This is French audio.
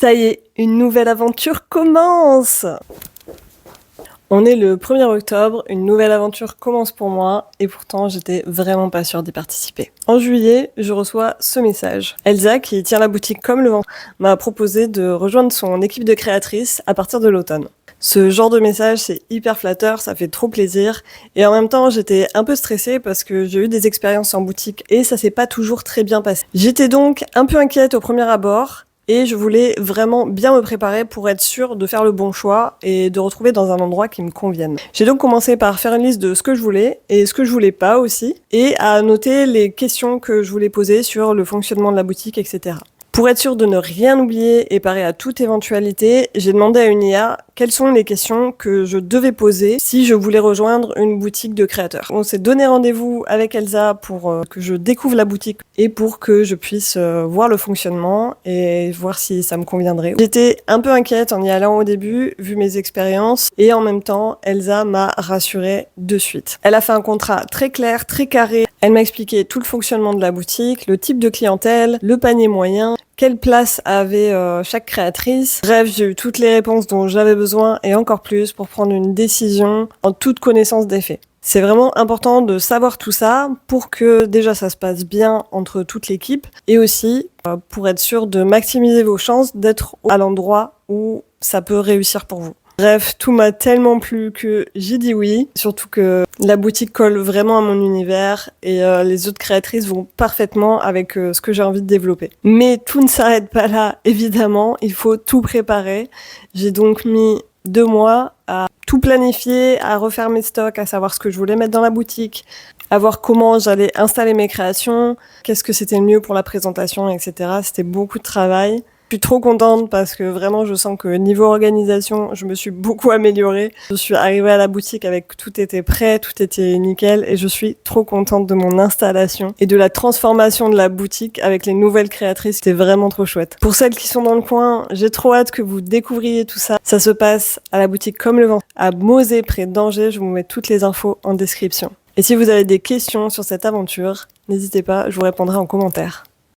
Ça y est, une nouvelle aventure commence! On est le 1er octobre, une nouvelle aventure commence pour moi et pourtant j'étais vraiment pas sûre d'y participer. En juillet, je reçois ce message. Elsa, qui tient la boutique comme le vent, m'a proposé de rejoindre son équipe de créatrices à partir de l'automne. Ce genre de message, c'est hyper flatteur, ça fait trop plaisir. Et en même temps, j'étais un peu stressée parce que j'ai eu des expériences en boutique et ça s'est pas toujours très bien passé. J'étais donc un peu inquiète au premier abord. Et je voulais vraiment bien me préparer pour être sûre de faire le bon choix et de retrouver dans un endroit qui me convienne. J'ai donc commencé par faire une liste de ce que je voulais et ce que je voulais pas aussi, et à noter les questions que je voulais poser sur le fonctionnement de la boutique, etc. Pour être sûre de ne rien oublier et parer à toute éventualité, j'ai demandé à une IA quelles sont les questions que je devais poser si je voulais rejoindre une boutique de créateurs. On s'est donné rendez-vous avec Elsa pour que je découvre la boutique et pour que je puisse voir le fonctionnement et voir si ça me conviendrait. J'étais un peu inquiète en y allant au début, vu mes expériences, et en même temps, Elsa m'a rassurée de suite. Elle a fait un contrat très clair, très carré. Elle m'a expliqué tout le fonctionnement de la boutique, le type de clientèle, le panier moyen, quelle place avait chaque créatrice. Bref, j'ai eu toutes les réponses dont j'avais besoin et encore plus pour prendre une décision en toute connaissance des faits. C'est vraiment important de savoir tout ça pour que déjà ça se passe bien entre toute l'équipe et aussi pour être sûr de maximiser vos chances d'être à l'endroit où ça peut réussir pour vous. Bref, tout m'a tellement plu que j'ai dit oui, surtout que la boutique colle vraiment à mon univers et les autres créatrices vont parfaitement avec ce que j'ai envie de développer. Mais tout ne s'arrête pas là, évidemment, il faut tout préparer. J'ai donc mis 2 mois à tout planifier, à refaire mes stocks, à savoir ce que je voulais mettre dans la boutique, à voir comment j'allais installer mes créations, qu'est-ce que c'était le mieux pour la présentation, etc. C'était beaucoup de travail. Je suis trop contente parce que vraiment je sens que niveau organisation, je me suis beaucoup améliorée. Je suis arrivée à la boutique avec tout était prêt, tout était nickel et je suis trop contente de mon installation et de la transformation de la boutique avec les nouvelles créatrices. C'était vraiment trop chouette. Pour celles qui sont dans le coin, j'ai trop hâte que vous découvriez tout ça. Ça se passe à la boutique Comme le Vent, à Mauzé près d'Angers. Je vous mets toutes les infos en description. Et si vous avez des questions sur cette aventure, n'hésitez pas, je vous répondrai en commentaire.